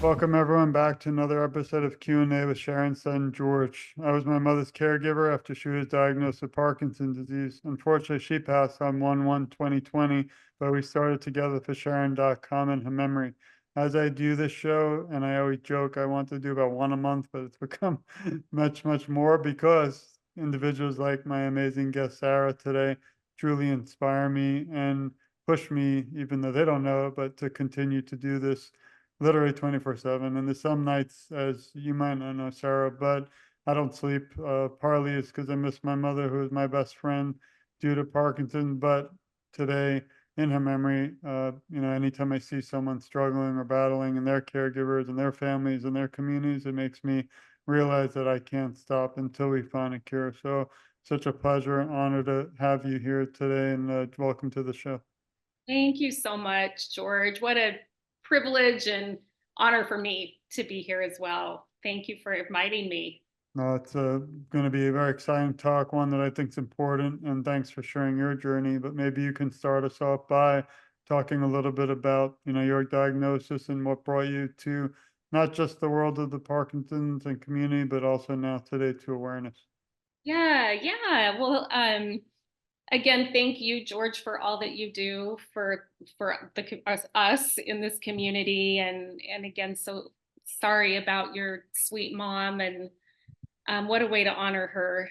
Welcome everyone back to another episode of Q&A with Sharon's son George. I was my mother's caregiver after she was diagnosed with Parkinson's disease. Unfortunately, she passed on 1/1/2020, but we started TogetherForSharon.com in her memory. As I do this show, and I always joke, I want to do about one a month, but it's become much more because individuals like my amazing guest Sara today truly inspire me and push me, even though they don't know it, but to continue to do this literally 24/7. And there's some nights, as you might not know, Sara, but I don't sleep. Partly it's because I miss my mother, who is my best friend due to Parkinson. But today, in her memory, anytime I see someone struggling or battling and their caregivers and their families and their communities, it makes me realize that I can't stop until we find a cure. So, such a pleasure and honor to have you here today, and welcome to the show. Thank you so much, George. What a privilege and honor for me to be here as well. Thank you for inviting me. No, it's going to be a very exciting talk, one that I think is important, and thanks for sharing your journey. But maybe you can start us off by talking a little bit about, your diagnosis and what brought you to not just the world of the Parkinson's and community, but also now today to awareness. Yeah. Well, again, thank you, George, for all that you do for us in this community, and again, so sorry about your sweet mom, and what a way to honor her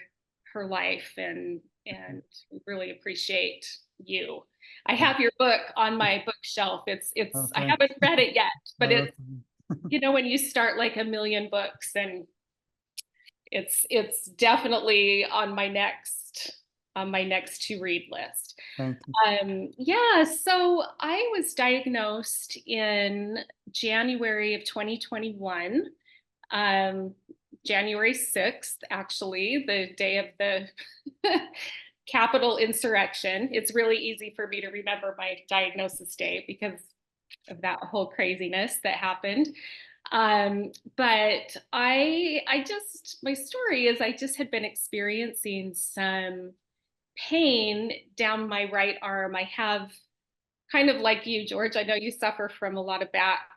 life, and we really appreciate you. I Oh, have your book on my bookshelf. It's I thanks. haven't read it yet, but Oh, it's, that's, when you start like a million books, and it's definitely on my next to read list. thank you. Yeah, so I was diagnosed in January of 2021, um, January 6th, actually, the day of the Capitol insurrection. It's really easy for me to remember my diagnosis day because of that whole craziness that happened. But I just, my story is I just had been experiencing some pain down my right arm. I have, kind of like you, George, I know you suffer from a lot of back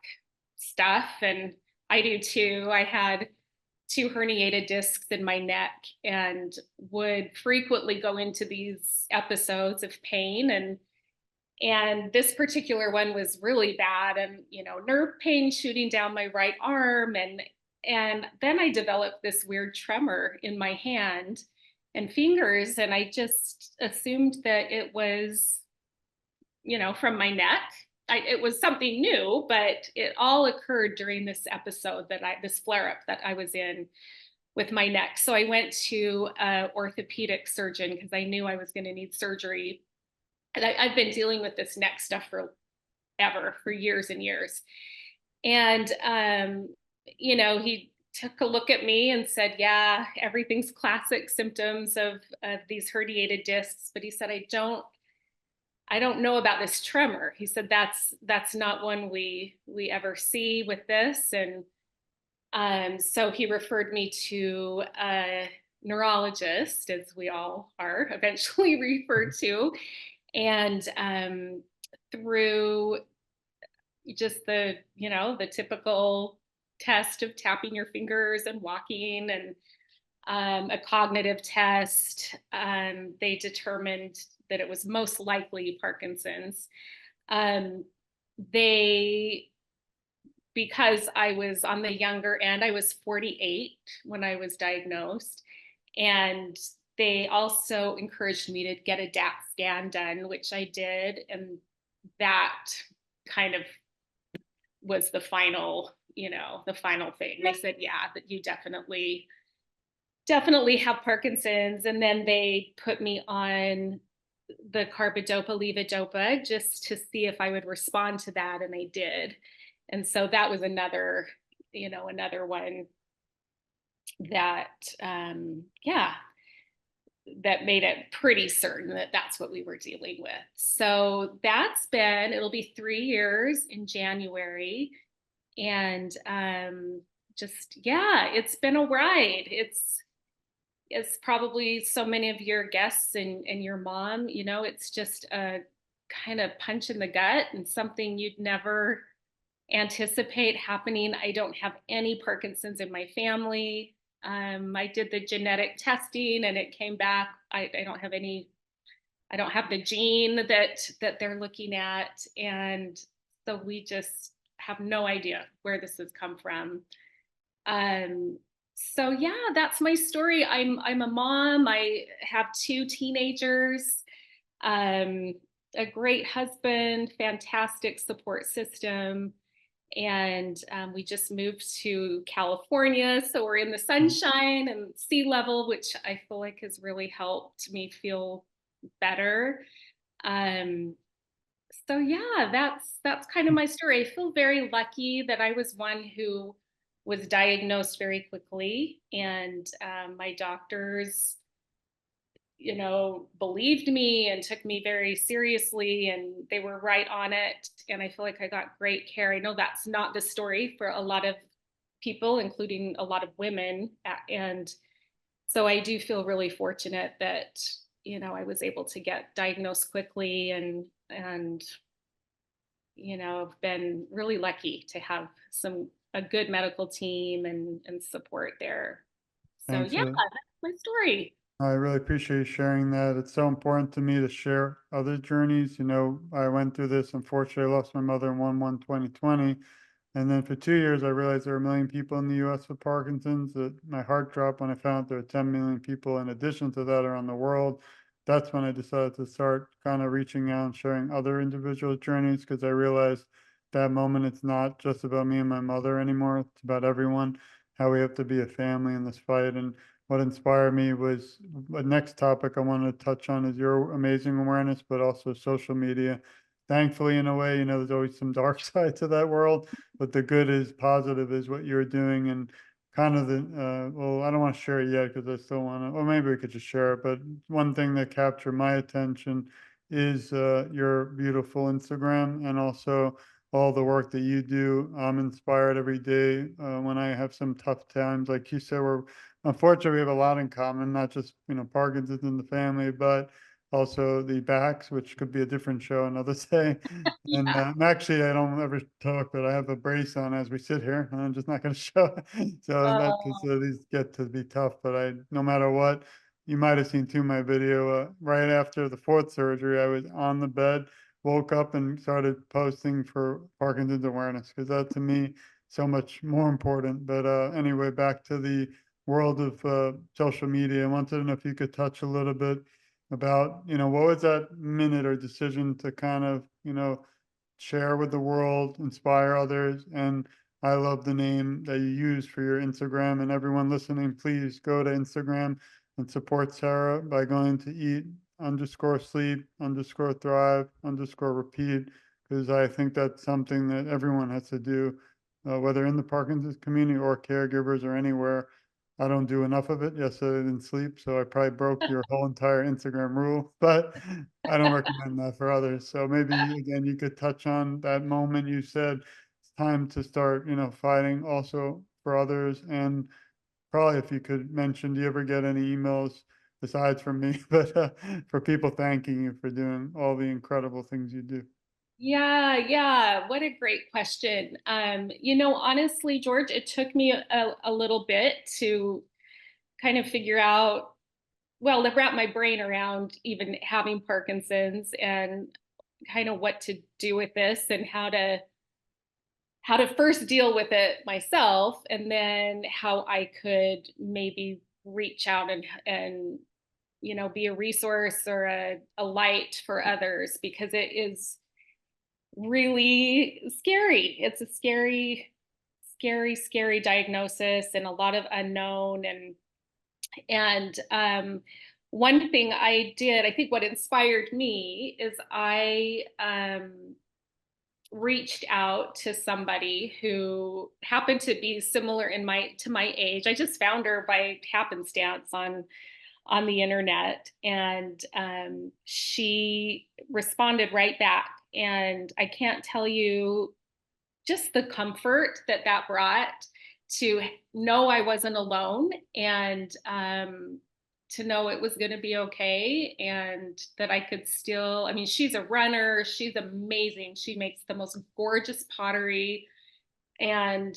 stuff, and I do too. I had two herniated discs in my neck and would frequently go into these episodes of pain, and this particular one was really bad, and nerve pain shooting down my right arm, and then I developed this weird tremor in my hand and fingers, and I just assumed that it was from my neck. It was something new, but it all occurred during this episode this flare up that I was in with my neck. So I went to an orthopedic surgeon because I knew I was going to need surgery. And I've been dealing with this neck stuff for years and years. And, he took a look at me and said, yeah, everything's classic symptoms of these herniated discs. But he said, I don't know about this tremor. He said that's not one we ever see with this, and so he referred me to a neurologist, as we all are eventually referred to, and through just the typical test of tapping your fingers and walking, and a cognitive test. They determined that it was most likely Parkinson's. Um, they, because I was on the younger end, I was 48 when I was diagnosed. And they also encouraged me to get a DAT scan done, which I did. And that kind of was the final thing. They said, yeah, that you definitely have Parkinson's. And then they put me on the carbidopa levodopa just to see if I would respond to that. And I did. And so that was another one that, yeah, that made it pretty certain that that's what we were dealing with. So it'll be 3 years in January. And just, yeah, it's been a ride. It's probably so many of your guests and your mom, it's just a kind of punch in the gut and something you'd never anticipate happening. I don't have any Parkinson's in my family. I did the genetic testing and it came back. I don't have any, I don't have the gene that they're looking at. And so we just have no idea where this has come from. Um, so yeah, that's my story. I'm a mom. I have two teenagers, um, a great husband, fantastic support system, and we just moved to California, so we're in the sunshine and sea level, which I feel like has really helped me feel better. Um, so yeah, that's kind of my story. I feel very lucky that I was one who was diagnosed very quickly, and my doctors, believed me and took me very seriously, and they were right on it. And I feel like I got great care. I know that's not the story for a lot of people, including a lot of women. And so I do feel really fortunate that, I was able to get diagnosed quickly, and I've been really lucky to have a good medical team and support there. So Thanks. yeah, that's my story. I really appreciate you sharing that. It's so important to me to share other journeys. I went through this. Unfortunately, I lost my mother in 1/1/2020. And then for 2 years, I realized there were a million people in the US with Parkinson's. My heart dropped when I found out there were 10 million people in addition to that around the world. That's when I decided to start kind of reaching out and sharing other individual journeys, because I realized that moment it's not just about me and my mother anymore. It's about everyone, how we have to be a family in this fight. And what inspired me was the next topic I wanted to touch on is your amazing awareness, but also social media. Thankfully, in a way, there's always some dark side to that world, but the good is positive is what you're doing. And kind of well, I don't want to share it yet because I still want to, or maybe we could just share it. But one thing that captured my attention is your beautiful Instagram, and also all the work that you do. I'm inspired every day when I have some tough times. Like you said, unfortunately, we have a lot in common, not just, Parkinson's in the family, but also the backs, which could be a different show another day. And Yeah. actually, I don't ever talk, but I have a brace on as we sit here, and I'm just not going to show it. So, and that, because Oh, these get to be tough, but no matter what, you might have seen too my video. Right after the fourth surgery, I was on the bed, woke up, and started posting for Parkinson's awareness, because that to me so much more important. But anyway, back to the world of social media. I wanted to know if you could touch a little bit about, what was that minute or decision to kind of, share with the world, inspire others. And I love the name that you use for your Instagram. And everyone listening, please go to Instagram and support Sara by going to eat_sleep_thrive_repeat, because I think that's something that everyone has to do, whether in the Parkinson's community or caregivers or anywhere. I don't do enough of it. Yes, I didn't sleep, so I probably broke your whole entire Instagram rule, but I don't recommend that for others. So maybe again, you could touch on that moment you said it's time to start, fighting also for others. And probably if you could mention, do you ever get any emails besides from me, but for people thanking you for doing all the incredible things you do? yeah, yeah. What a great question. Honestly, George, it took me a little bit to kind of figure out, well, to wrap my brain around even having Parkinson's and kind of what to do with this and how to first deal with it myself, and then how I could maybe reach out and be a resource or a light for others, because it is really scary. It's a scary diagnosis and a lot of unknown. And one thing I did, I think what inspired me is I reached out to somebody who happened to be similar to my age. I just found her by happenstance on the internet, and she responded right back. And I can't tell you just the comfort that brought, to know I wasn't alone, and to know it was going to be okay, and that I could still, I mean, she's a runner, she's amazing. She makes the most gorgeous pottery. and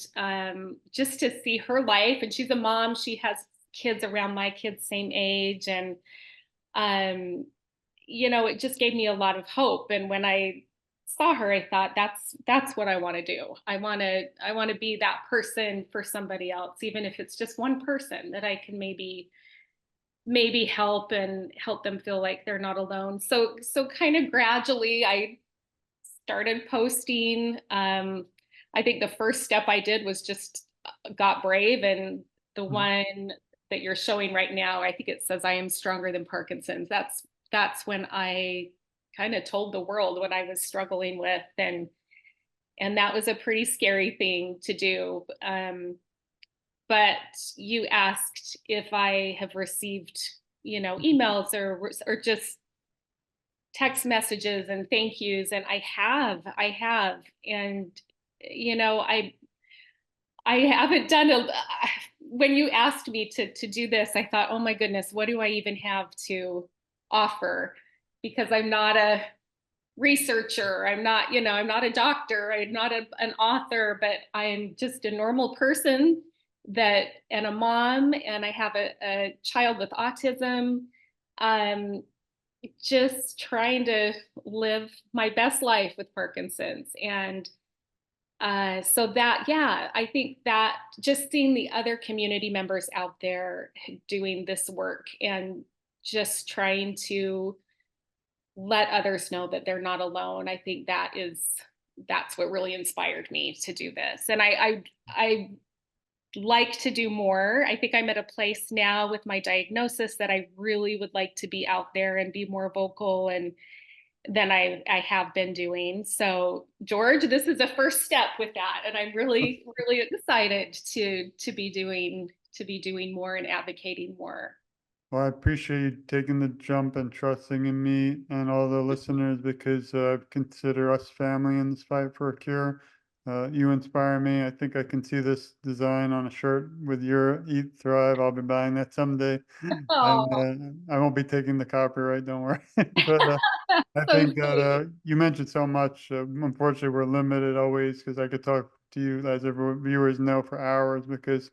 just to see her life. And she's a mom. She has kids around my kids' same age, and um, it just gave me a lot of hope. And when I saw her, I thought that's what I want to do. I want to be that person for somebody else, even if it's just one person that I can maybe help and help them feel like they're not alone. So kind of gradually I started posting. I think the first step I did was just got brave, and the one that you're showing right now, I think it says I am stronger than Parkinson's. That's when I kind of told the world what I was struggling with, and that was a pretty scary thing to do. But you asked if I have received, emails or just text messages and thank yous, and I have. And you know I haven't done a when you asked me to do this, I thought, oh my goodness, what do I even have to offer? Because I'm not a researcher, I'm not a doctor, I'm not an author, but I'm just a normal person, that and a mom, and I have a child with autism. um just trying to live my best life with Parkinson's. And so that, yeah, I think that just seeing the other community members out there doing this work and just trying to let others know that they're not alone, I think that's what really inspired me to do this. And I like to do more. I think I'm at a place now with my diagnosis that I really would like to be out there and be more vocal and than I have been doing. So, George, this is a first step with that, and I'm really really excited to be doing more and advocating more. Well, I appreciate you taking the jump and trusting in me and all the listeners because I consider us family in this fight for a cure. You inspire me. I think I can see this design on a shirt with your Eat Thrive. I'll be buying that someday. And Oh, I won't be taking the copyright, don't worry. But I so think that sweet. you mentioned so much. Unfortunately, we're limited always because I could talk to you, as everyone viewers know, for hours because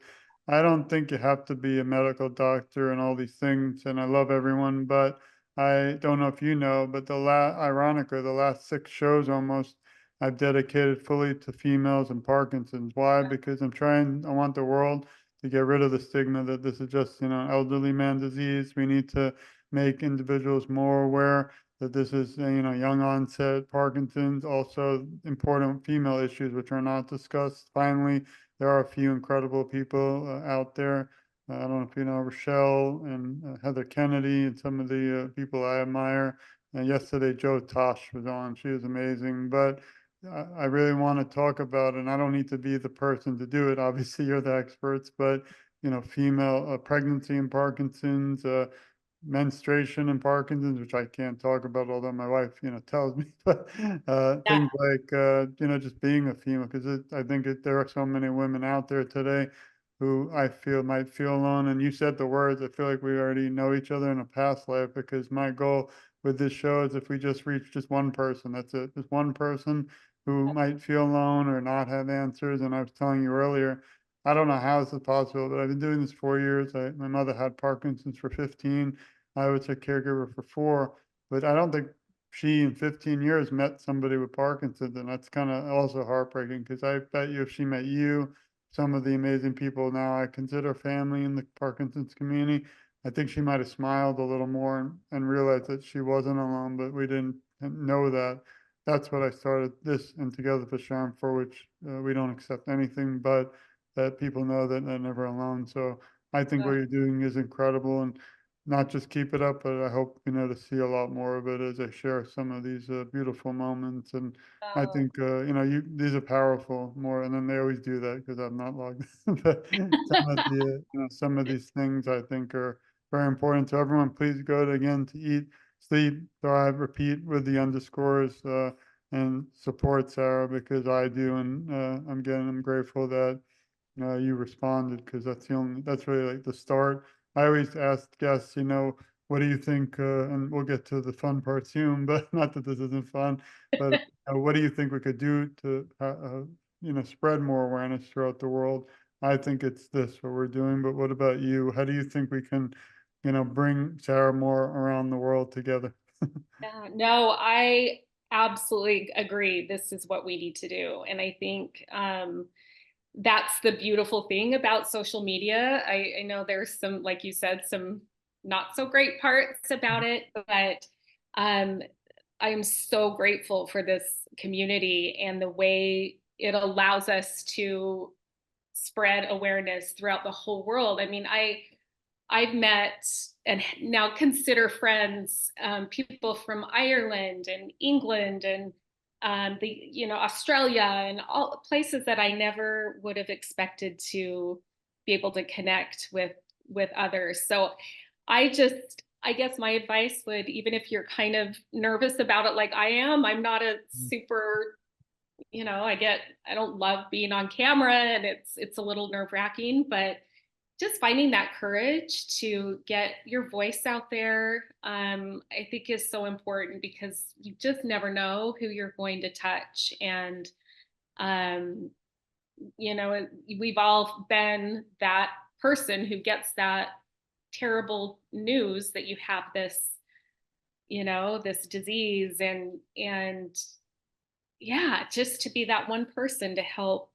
I don't think you have to be a medical doctor and all these things. And I love everyone, but I don't know if you know, but ironically, the last 6 shows almost I've dedicated fully to females and Parkinson's. Why? Because I want the world to get rid of the stigma that this is just, elderly man disease. We need to make individuals more aware that this is, young onset Parkinson's, also important female issues which are not discussed. Finally, there are a few incredible people out there. I don't know if you know Rochelle and Heather Kennedy and some of the people I admire. Yesterday, Joe Tosh was on. She was amazing. But I really want to talk about, and I don't need to be the person to do it. Obviously, you're the experts, but female pregnancy and Parkinson's, menstruation and Parkinson's, which I can't talk about, although my wife, tells me, but Yeah, things like, just being a female, because I think there are so many women out there today who I feel might feel alone. And you said the words, I feel like we already know each other in a past life, because my goal with this show is if we just reach just one person, that's it, just one person who might feel alone or not have answers. And I was telling you earlier, I don't know how this is possible, but I've been doing this 4 years. My mother had Parkinson's for 15. I was her caregiver for 4, but I don't think she in 15 years met somebody with Parkinson's, and that's kind of also heartbreaking because I bet you if she met you, some of the amazing people now I consider family in the Parkinson's community, I think she might have smiled a little more and realized that she wasn't alone, but we didn't know that. That's what I started this and Together for Sharon for, which we don't accept anything, but that people know that they're never alone. So I think what you're doing is incredible, and not just keep it up, but I hope, to see a lot more of it as I share some of these beautiful moments. And I oh, think, these are powerful more, and then they always do that because I'm not logged in. But some of these things I think are very important to everyone. Please go to, again, to Eat, Sleep, Thrive, Repeat with the underscores, and support Sarah because I do. And I'm grateful that you responded because that's really like the start. I always ask guests, what do you think? And we'll get to the fun part soon, but not that this isn't fun, but what do you think we could do to, spread more awareness throughout the world. I think it's this what we're doing, but what about you? How do you think we can, bring Sarah more around the world together? Yeah, no, I absolutely agree. This is what we need to do. And I think that's the beautiful thing about social media. I know there's some, like you said, some not so great parts about it, but um, I am so grateful for this community and the way it allows us to spread awareness throughout the whole world. I mean, I've met and now consider friends, people from Ireland and England and Australia and all places that I never would have expected to be able to connect with others. So I guess my advice would, even if you're kind of nervous about it like I am, I'm not a super, I don't love being on camera and it's a little nerve-wracking, but just finding that courage to get your voice out there, I think is so important because you just never know who you're going to touch. And, um, we've all been that person who gets that terrible news that you have this disease and yeah, just to be that one person to help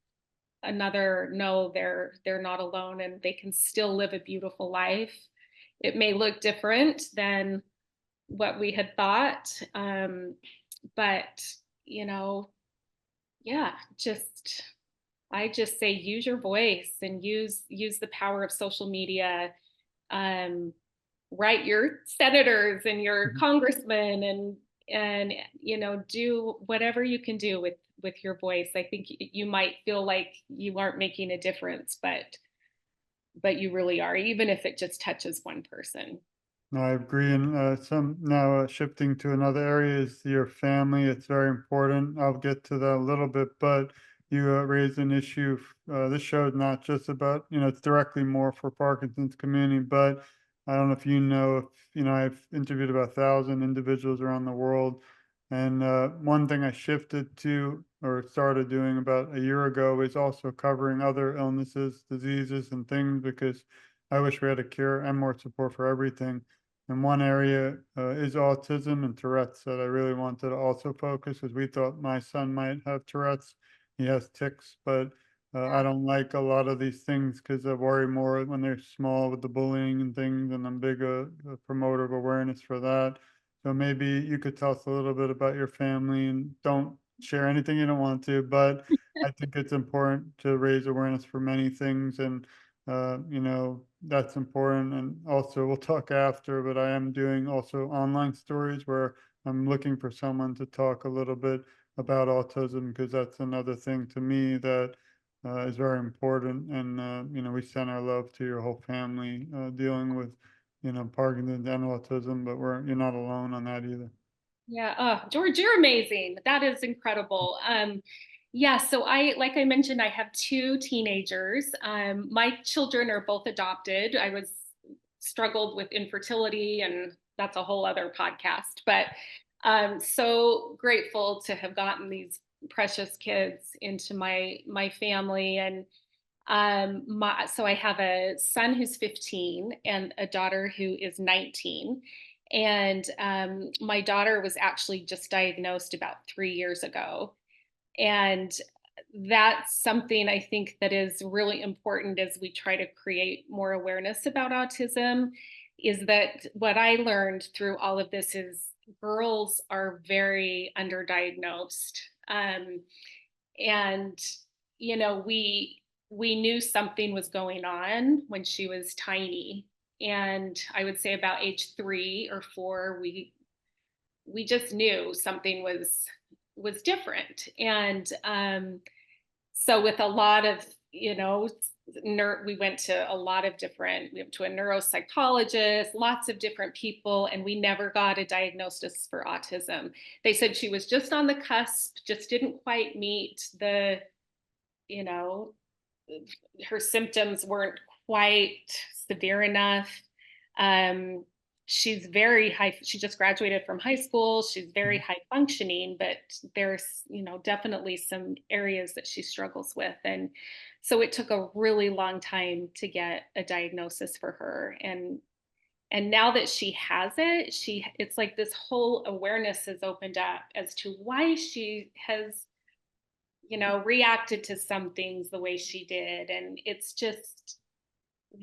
another know they're not alone and they can still live a beautiful life. It may look different than what we had thought, but you know, yeah, just I just say use your voice and use the power of social media. Um, write your senators and your Mhm. congressmen and do whatever you can do with your voice. I think you might feel like you aren't making a difference, but you really are, even if it just touches one person. No, I agree. And some now shifting to another area is your family. It's very important. I'll get to that a little bit, but you raised an issue. This show is not just about, it's directly more for Parkinson's community, but I don't know if I've interviewed about 1,000 individuals around the world. And one thing I shifted to or started doing about a year ago is also covering other illnesses, diseases, and things because I wish we had a cure and more support for everything. And one area is autism and Tourette's that I really wanted to also focus because we thought my son might have Tourette's. He has tics, but I don't like a lot of these things because I worry more when they're small with the bullying and things, and I'm big a promoter of awareness for that. So maybe you could tell us a little bit about your family and don't share anything you don't want to, but I think it's important to raise awareness for many things and that's important. And also, we'll talk after, but I am doing also online stories where I'm looking for someone to talk a little bit about autism because that's another thing to me that is very important. And, we send our love to your whole family dealing with, Parkinson's and autism, but you're not alone on that either. Yeah, George, you're amazing. That is incredible. Yeah, so like I mentioned, I have two teenagers. My children are both adopted. I was struggled with infertility, and that's a whole other podcast. But so grateful to have gotten these precious kids into my family. And so I have a son who's 15 and a daughter who is 19. And my daughter was actually just diagnosed about 3 years ago. And that's something I think that is really important as we try to create more awareness about autism is that what I learned through all of this is girls are very underdiagnosed. And we knew something was going on when she was tiny, and I would say about age 3 or 4 we just knew something was different. And so with a lot of we went to we went to a neuropsychologist, lots of different people, and we never got a diagnosis for autism. They said she was just on the cusp, just didn't quite meet you know her symptoms weren't quite severe enough. um she's very high. She just graduated from high school. She's very high functioning, but there's, definitely some areas that she struggles with. And so it took a really long time to get a diagnosis for her. And now that she has it, it's like this whole awareness has opened up as to why she has, reacted to some things the way she did. And it's just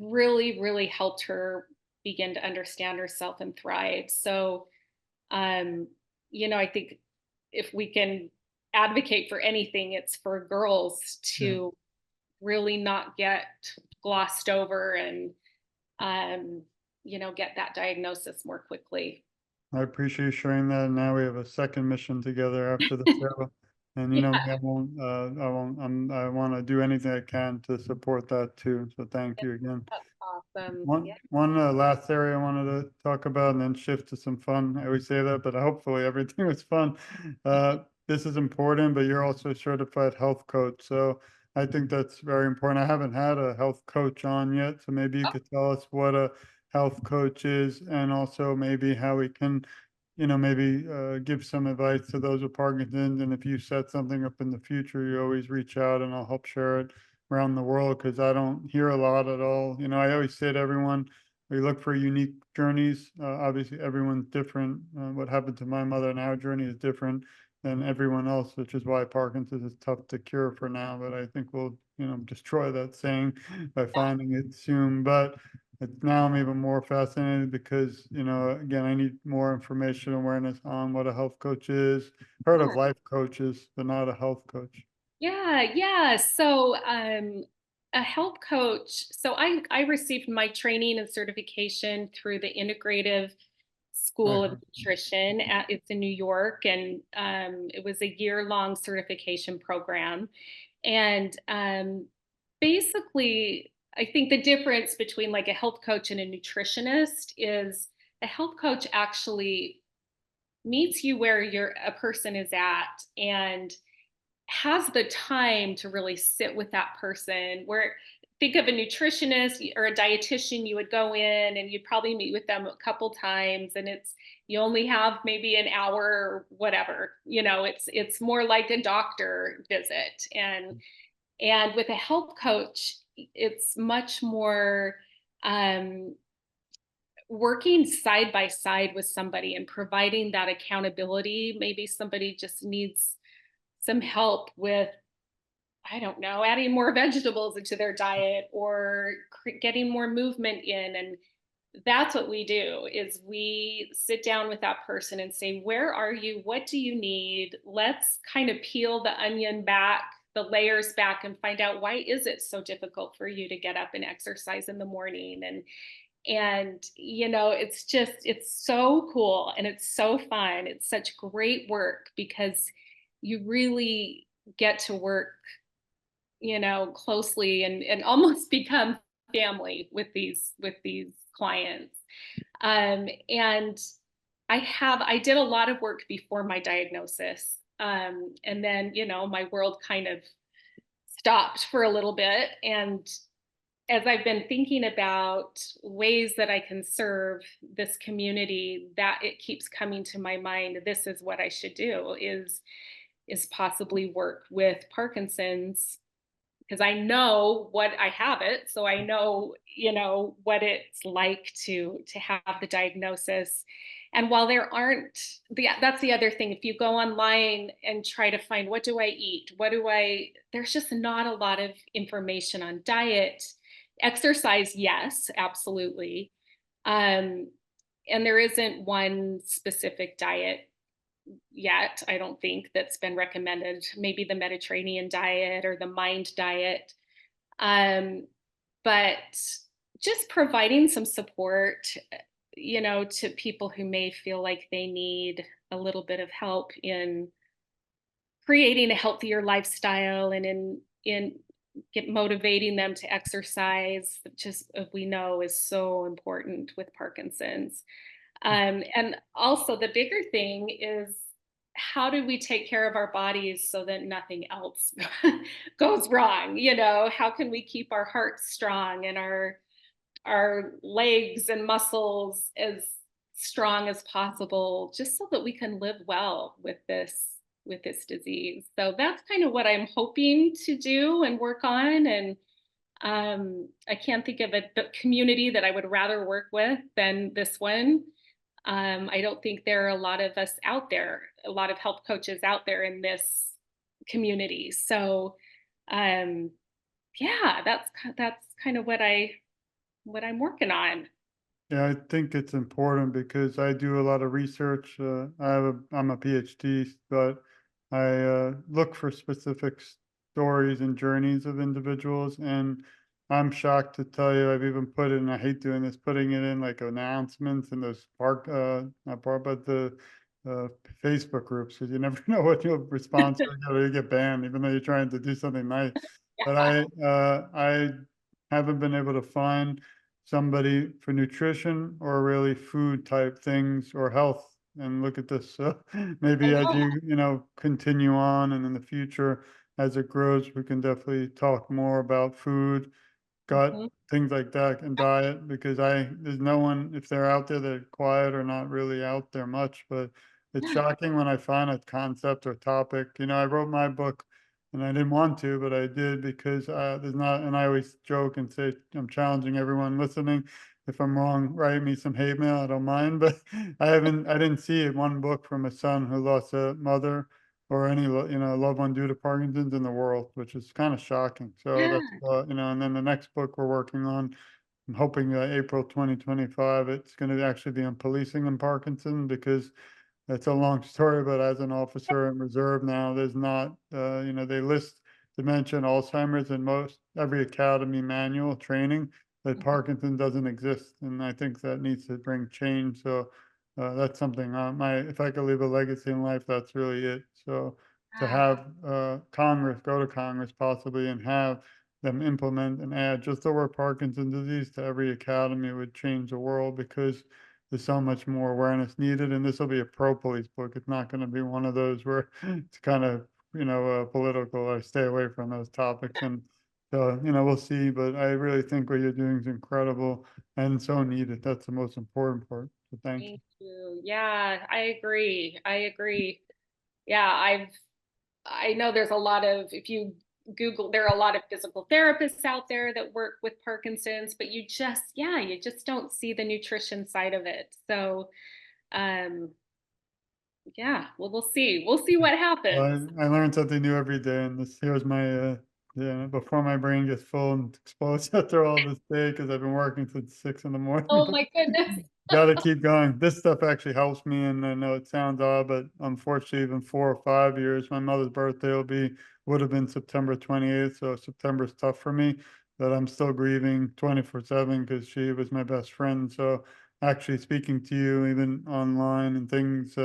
really, really helped her begin to understand herself and thrive. So, um, I think if we can advocate for anything, it's for girls Yeah. to really not get glossed over and, get that diagnosis more quickly. I appreciate you sharing that. Now we have a second mission together after the show. And you Yeah, know, I want to do anything I can to support that too. So thank you again. that's awesome. Yeah. One last area I wanted to talk about and then shift to some fun. I always say that, but hopefully everything was fun. This is important, but you're also a certified health coach. So I think that's very important. I haven't had a health coach on yet, so maybe you Oh, could tell us what a health coach is and also maybe how we can, maybe give some advice to those with Parkinson's. And if you set something up in the future, you always reach out and I'll help share it around the world because I don't hear a lot at all. I always say to everyone, we look for unique journeys. Obviously, everyone's different. What happened to my mother and our journey is different than everyone else, which is why Parkinson's is tough to cure for now. But I think we'll, destroy that saying by finding it soon. But now I'm even more fascinated because, again, I need more information awareness on what a health coach is. Heard of sure. life coaches, but not a health coach. Yeah, yeah. So, a health coach. So, I received my training and certification through the Integrative I School of heard. Nutrition. It's in New York, and it was a year-long certification program. And basically, I think the difference between like a health coach and a nutritionist is a health coach actually meets you where a person is at and has the time to really sit with that person. Where think of a nutritionist or a dietitian, you would go in and you'd probably meet with them a couple times, and you only have maybe an hour or whatever. It's more like a doctor visit. And with a health coach, it's much more um, working side by side with somebody and providing that accountability. Maybe somebody just needs some help with, I don't know, adding more vegetables into their diet or getting more movement in. And that's what we do is we sit down with that person and say, where are you? What do you need? Let's kind of peel the onion back, the layers back, and find out, why is it so difficult for you to get up and exercise in the morning? And it's so cool and it's so fun. It's such great work because you really get to work, closely and almost become family with these clients. And I did a lot of work before my diagnosis. And then, my world kind of stopped for a little bit. And as I've been thinking about ways that I can serve this community, that it keeps coming to my mind, this is what I should do is possibly work with Parkinson's, because I know what I have it. So I know, what it's like to have the diagnosis. And while there aren't that's the other thing. If you go online and try to find, what do I eat? There's just not a lot of information on diet. Exercise, yes, absolutely. Um, and there isn't one specific diet yet, I don't think, that's been recommended. Maybe the Mediterranean diet or the Mind diet. Um, but just providing some support, to people who may feel like they need a little bit of help in creating a healthier lifestyle and in get motivating them to exercise, which we know is so important with Parkinson's. And also, the bigger thing is, how do we take care of our bodies so that nothing else goes wrong? How can we keep our hearts strong and our legs and muscles as strong as possible, just so that we can live well with this disease. So that's kind of what I'm hoping to do and work on. And I can't think of a community that I would rather work with than this one. I don't think there are a lot of us out there, a lot of health coaches out there in this community. So, um, yeah, that's kind of what I'm working on. Yeah, I think it's important because I do a lot of research. I'm a PhD, but I look for specific stories and journeys of individuals, and I'm shocked to tell you I've even put in. I hate doing this, putting it in like announcements in those not park, but the uh, Facebook groups because you never know what you'll respond to. You get banned, even though you're trying to do something nice. But I haven't been able to find somebody for nutrition or really food type things or health. And look at this. So I maybe as know. you continue on and in the future, as it grows, we can definitely talk more about food, gut, Mhm. things like that, and diet, because there's no one, if they're out there, they're quiet or not really out there much, but it's Yeah. shocking when I find a concept or topic. I wrote my book and I didn't want to, but I did because there's not, and I always joke and say I'm challenging everyone listening. If I'm wrong, write me some hate mail. I don't mind, but I didn't see it. One book from a son who lost a mother or any loved one due to Parkinson's in the world, which is kind of shocking. So Yeah. that's and then the next book we're working on, I'm hoping April 2025, it's going to actually be on policing in Parkinson because it's a long story, but as an officer in reserve now, there's not, they list dementia and Alzheimer's in every academy manual training, but Mhm. Parkinson doesn't exist. And I think that needs to bring change. So that's something if I could leave a legacy in life, that's really it. So to Yeah. have Congress, go to Congress possibly and have them implement and add just the word Parkinson's disease to every academy would change the world because there's so much more awareness needed, and this will be a pro-police book. It's not going to be one of those where it's kind of, political. I stay away from those topics, and so we'll see. But I really think what you're doing is incredible and so needed. That's the most important part. So thank you. Thank you. Yeah, I agree. I agree. Yeah, I know there's a lot of, if you Google, there are a lot of physical therapists out there that work with Parkinson's, but you just don't see the nutrition side of it. So, um, yeah, well, we'll see. We'll see what happens. Well, I learn something new every day, and here's my yeah, before my brain gets full and explodes after all this day because I've been working since 6 in the morning. Oh my goodness. Got to keep going. This stuff actually helps me, and I know it sounds odd, but unfortunately, even 4 or 5 years, my mother's birthday would have been September 28th, so September's tough for me. But I'm still grieving 24/7 because she was my best friend. So actually, speaking to you, even online and things,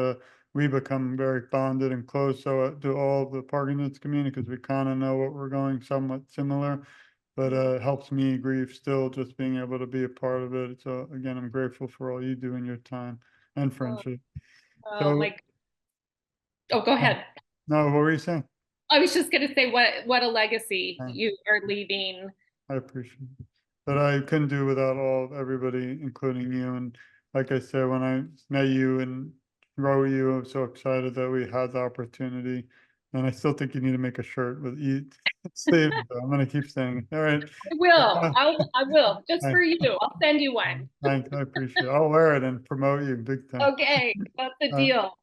we become very bonded and close. So to all the Parkinson's community, because we kind of know what we're going somewhat similar, but it helps me grieve still just being able to be a part of it. So again, I'm grateful for all you do in your time and Oh, friendship. oh So my. Oh, go ahead. no, what were you saying? I was just going to say what a legacy Thanks. you are leaving. I appreciate it. But I couldn't do without all of everybody, including you. And like I said, when I met you and wrote you, I was so excited that we had the opportunity. And I still think you need to make a shirt with eat sleeves. So I'm gonna keep saying it. All right. I will. I will just for Thanks. you. I'll send you one. Thanks. I appreciate it. I'll wear it and promote you big time. Okay, that's the Uh, deal.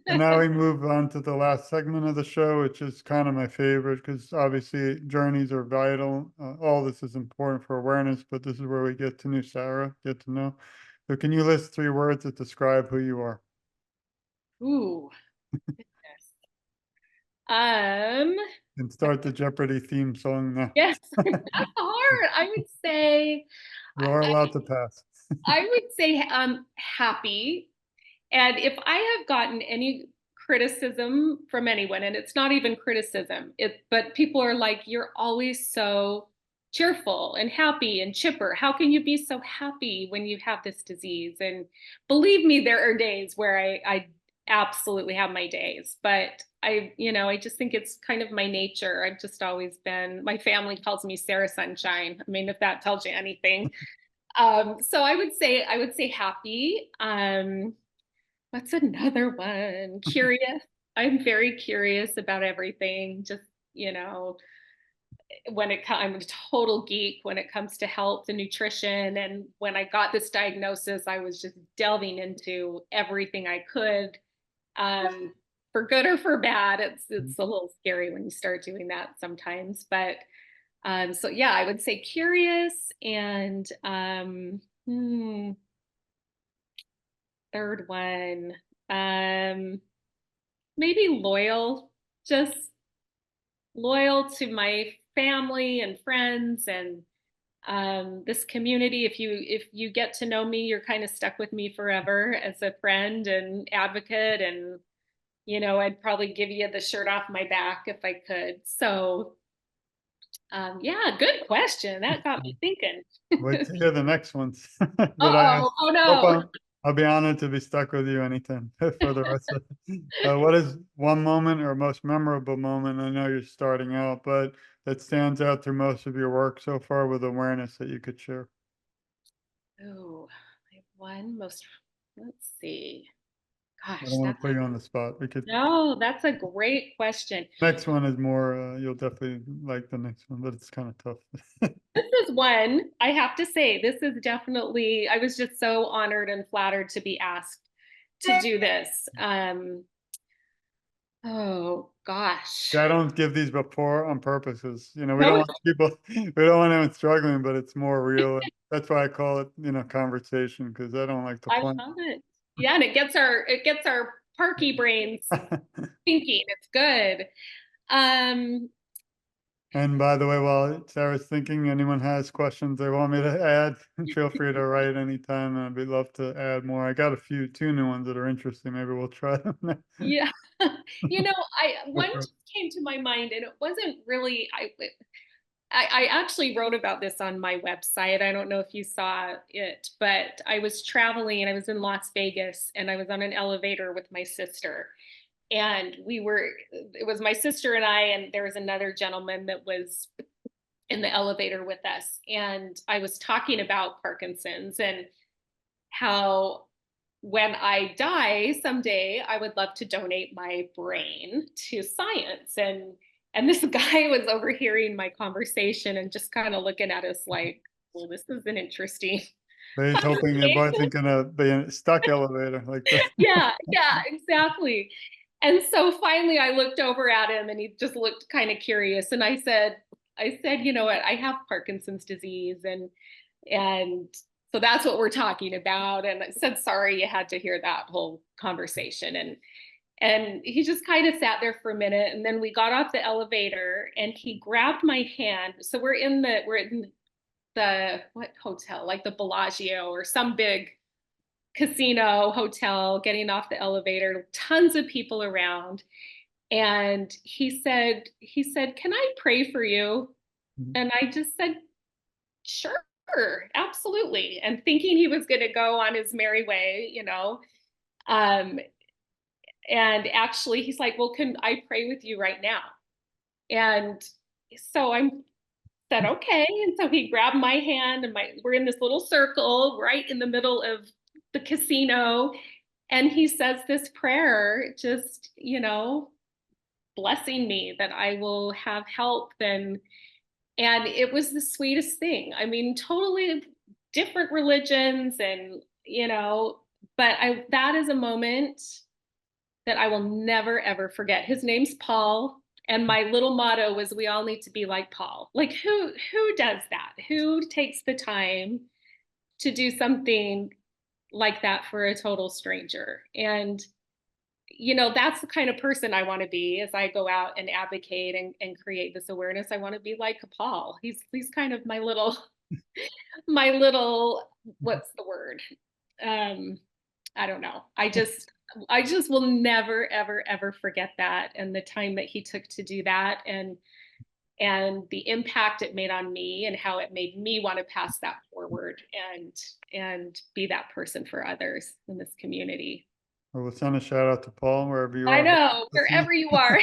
And now we move on to the last segment of the show, which is kind of my favorite because obviously journeys are vital. All this is important for awareness, but this is where we get to know Sarah, get to know. So can you list 3 words that describe who you are? Ooh, goodness. Um, And start the Jeopardy theme song now. yes, that's hard. I would say, You are I, allowed to pass. I would say, happy. And if I have gotten any criticism from anyone, and it's not even criticism, but people are like, you're always so cheerful and happy and chipper. How can you be so happy when you have this disease? And believe me, there are days where I absolutely have my days, but I just think it's kind of my nature. I've just always been, my family calls me Sarah Sunshine. I mean, if that tells you anything. So I would say happy. What's another one? Curious. I'm very curious about everything. Just, you know, I'm a total geek when it comes to health and nutrition. And when I got this diagnosis, I was just delving into everything I could, um, for good or for bad. It's a little scary when you start doing that sometimes. But so yeah, I would say curious and third one, um, maybe loyal. Just loyal to my family and friends and this community. If you get to know me, you're kind of stuck with me forever as a friend and advocate. And I'd probably give you the shirt off my back if I could. So yeah, good question. That got me thinking. Wait to hear the next ones. But Uh-oh. Oh hope no. I'll be honored to be stuck with you anytime for the rest of it. What is one moment or most memorable moment? I know you're starting out, but that stands out through most of your work so far with awareness that you could share. Oh, I have one most. Let's see. I Gosh, don't want to put you on the spot. We could, that's a great question. next one is more, you'll definitely like the next one, but it's kind of tough. This is one, I have to say, this is definitely, I was just so honored and flattered to be asked to do this. Oh gosh. Yeah, I don't give these before on purposes. We don't No, want people, we don't want anyone struggling, but it's more real. That's why I call it, conversation, because I don't like to I plan. love it. Yeah, and it gets our parky brains thinking. It's good. Um, And by the way, while Sarah's thinking, anyone has questions they want me to add, feel free to write anytime. And I'd love to add more. I got two new ones that are interesting. Maybe we'll try them. yeah. I one Okay. just came to my mind and it wasn't really I actually wrote about this on my website. I don't know if you saw it, but I was traveling and I was in Las Vegas and I was on an elevator with my sister. And it was my sister and I, and there was another gentleman that was in the elevator with us. And I was talking about Parkinson's and how when I die someday, I would love to donate my brain to science. And this guy was overhearing my conversation and just kind of looking at us like, well, this is an interesting But he's hoping you're both conversation. thinking of the stuck elevator like that. Yeah, yeah, exactly. And so finally I looked over at him and he just looked kind of curious. And I said, you know what, I have Parkinson's disease and so that's what we're talking about. And I said, sorry, you had to hear that whole conversation. And he just kind of sat there for a minute. And then we got off the elevator and he grabbed my hand. So we're in the what hotel, like the Bellagio or some big casino hotel, getting off the elevator, tons of people around. And he said, can I pray for you? Mhm. And I just said, sure, absolutely. And thinking he was going to go on his merry way. Um, and actually, he's like, well, can I pray with you right now? And so I said, okay. And so he grabbed my hand, and we're in this little circle right in the middle of the casino. And he says this prayer, just, blessing me that I will have health and it was the sweetest thing. I mean, totally different religions and, but that is a moment that I will never ever forget. His name's Paul. And my little motto was we all need to be like Paul. Like who does that? Who takes the time to do something like that for a total stranger? And that's the kind of person I want to be as I go out and advocate and create this awareness. I want to be like Paul. He's kind of my little what's the word? Um, I don't know. I just will never, ever, ever forget that and the time that he took to do that and the impact it made on me and how it made me want to pass that forward and be that person for others in this community. We'll send a shout out to Paul wherever you I are. know, wherever you are.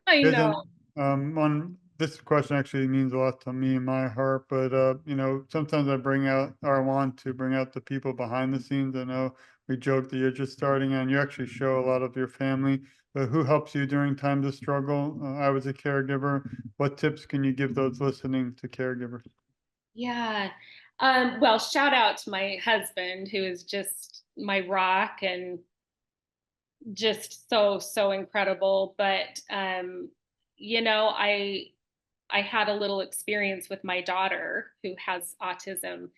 I Here's know. one. this question actually means a lot to me in my heart, but you know, sometimes I bring out or I want to bring out the people behind the scenes. I know we joke that you're just starting and you actually show a lot of your family, but who helps you during times of struggle? I was a caregiver. What tips can you give those listening to caregivers? Yeah. Well, shout out to my husband, who is just my rock and just so incredible. But you know, I had a little experience with my daughter who has autism.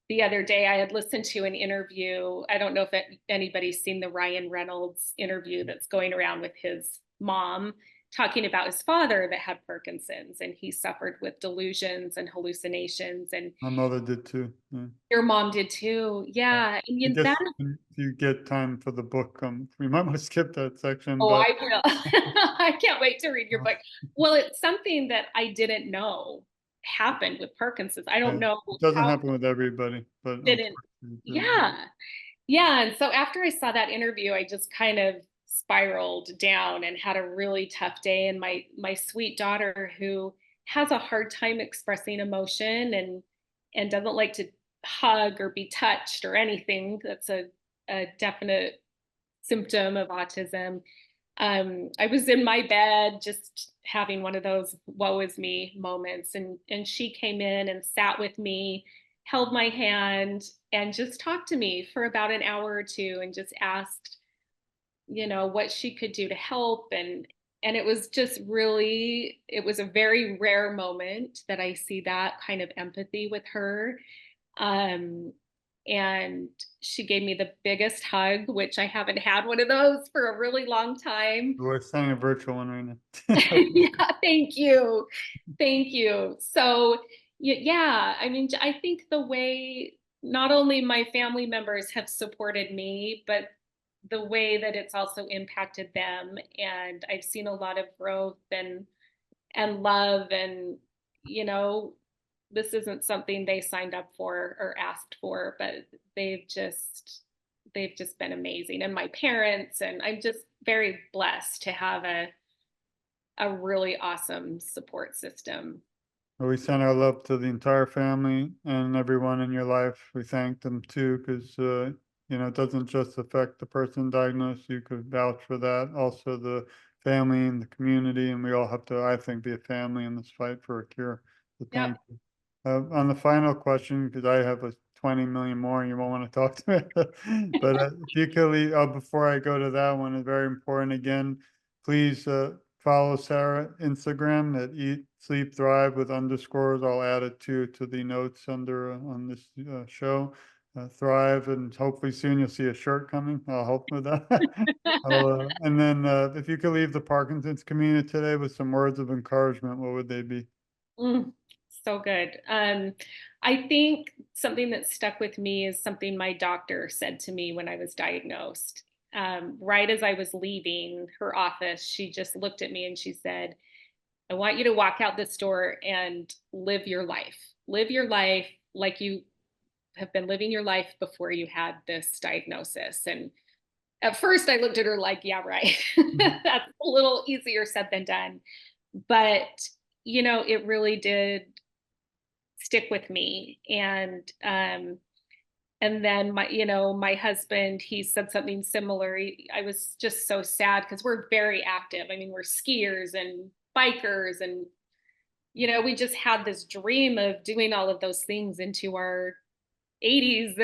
The other day, I had listened to an interview. I don't know if anybody's seen the Ryan Reynolds interview that's going around with his mom, talking about his father that had Parkinson's, and he suffered with delusions and hallucinations. And My mother did too. Yeah. your mom did too. Yeah. And I that guess if you get time for the book, we might want to skip that section, Oh, but I will. I can't wait to read your book. Well, it's something that I didn't know happened with Parkinson's. I don't know it doesn't how happen with everybody, but it didn't. unfortunately, it does. Yeah. Yeah. And so after I saw that interview, I just kind of spiraled down and had a really tough day. And my sweet daughter, who has a hard time expressing emotion and doesn't like to hug or be touched or anything, that's a definite symptom of autism. I was in my bed just having one of those woe is me moments, and she came in and sat with me, held my hand, and just talked to me for about an hour or two and just asked, you know, what she could do to help. And it was just really, it was a very rare moment that I see that kind of empathy with her. um, and she gave me the biggest hug, which I haven't had one of those for a really long time. We're sending a virtual one right now. Yeah, thank you. Thank you. So, yeah, I mean, I think the way not only my family members have supported me, but the way that it's also impacted them. And I've seen a lot of growth and love. And, you know, this isn't something they signed up for or asked for, but they've just they've just been amazing. And my parents, and I'm just very blessed to have a really awesome support system. Well, we send our love to the entire family and everyone in your life. We thank them too, because you know, it doesn't just affect the person diagnosed. You could vouch for that. Also, the family and the community, and we all have to, I think, be a family in this fight for a cure. So thank Yep. you. On the final question, because I have a 20 million more and you won't want to talk to me, but if you could leave, before I go to that one, it's very important again, please follow Sara Instagram at Eat, Sleep, Thrive with underscores. I'll add it to the notes under on this show. Thrive, and hopefully soon you'll see a shirt coming. I'll help with that. And then if you could leave the Parkinson's community today with some words of encouragement, what would they be? Mm, so good. I think something that stuck with me is something my doctor said to me when I was diagnosed. Right as I was leaving her office, she just looked at me and she said, I want you to walk out this door and live your life. Live your life like you have been living your life before you had this diagnosis. And at first I looked at her like, yeah, right. That's a little easier said than done. But, you know, it really did stick with me. And then my husband, he said something similar. I was just so sad because we're very active. I mean, we're skiers and bikers, and we just had this dream of doing all of those things into our 80s.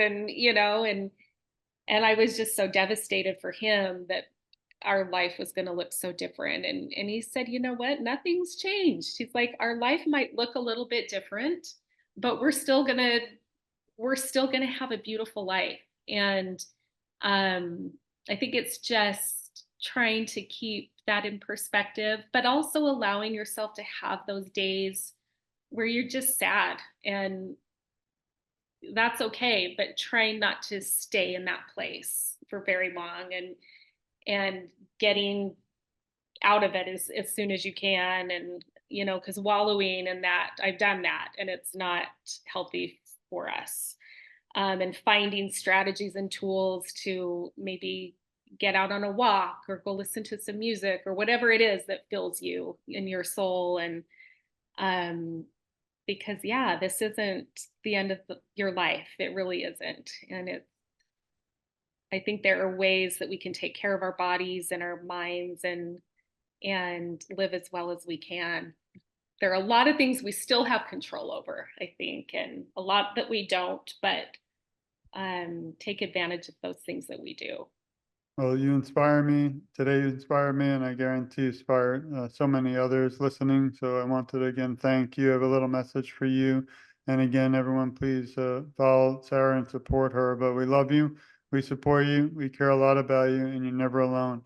And I was just so devastated for him that our life was going to look so different. And he said, you know what? Nothing's changed. He's like, our life might look a little bit different, but we're still gonna have a beautiful life. And I think it's just trying to keep that in perspective, but also allowing yourself to have those days where you're just sad, and that's okay, but trying not to stay in that place for very long, and getting out of it as soon as you can. And because wallowing in that, I've done that, and it's not healthy for us. And finding strategies and tools to maybe get out on a walk or go listen to some music or whatever it is that fills you in your soul. Um, because yeah, this isn't the end of your life. It really isn't. And I think there are ways that we can take care of our bodies and our minds and live as well as we can. There are a lot of things we still have control over, I think, and a lot that we don't, but take advantage of those things that we do. Well, you inspire me today. You inspire me, and I guarantee you inspire so many others listening. So I wanted to again thank you. I have a little message for you. And again, everyone, please follow Sarah and support her. But we love you. We support you. We care a lot about you, and you're never alone.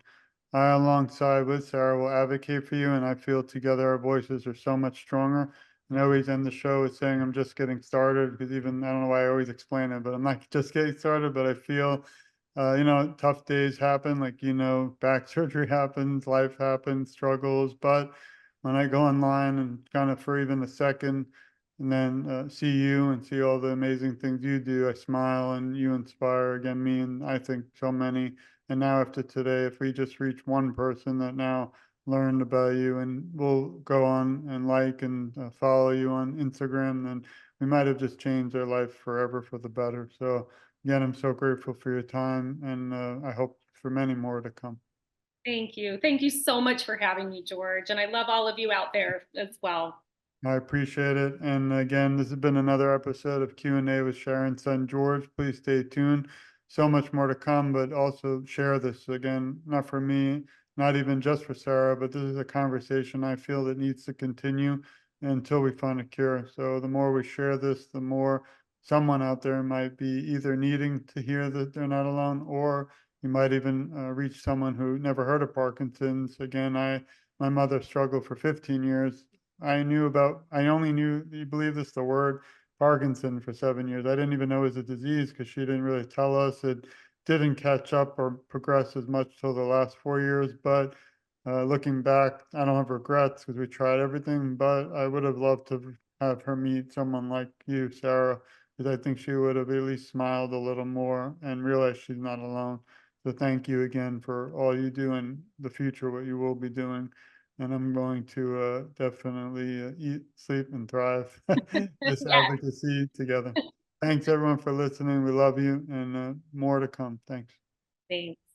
I, alongside with Sarah, will advocate for you, and I feel together our voices are so much stronger. And I always end the show with saying I'm just getting started because even I don't know why I always explain it, but I'm not just getting started. But I feel tough days happen, like, back surgery happens, life happens, struggles. But when I go online and kind of for even a second, and then see you and see all the amazing things you do, I smile and you inspire again me and I think so many. And now after today, if we just reach one person that now learned about you and will go on and like and follow you on Instagram, then we might have just changed their life forever for the better. So again, I'm so grateful for your time, and I hope for many more to come. Thank you. Thank you so much for having me, George. And I love all of you out there as well. I appreciate it. And again, this has been another episode of Q&A with Sharon's son, George. Please stay tuned. So much more to come, but also share this again, not for me, not even just for Sarah, but this is a conversation I feel that needs to continue until we find a cure. So the more we share this, the more someone out there might be either needing to hear that they're not alone, or you might even reach someone who never heard of Parkinson's. Again, my mother struggled for 15 years. I only knew, you believe this, the word Parkinson for 7 years. I didn't even know it was a disease because she didn't really tell us. It didn't catch up or progress as much till the last 4 years. But looking back, I don't have regrets because we tried everything. But I would have loved to have her meet someone like you, Sarah, because I think she would have at least smiled a little more and realized she's not alone. So thank you again for all you do in the future, what you will be doing. And I'm going to definitely eat, sleep, and thrive this Yes, advocacy together. Thanks everyone for listening. We love you, and more to come. Thanks. thanks.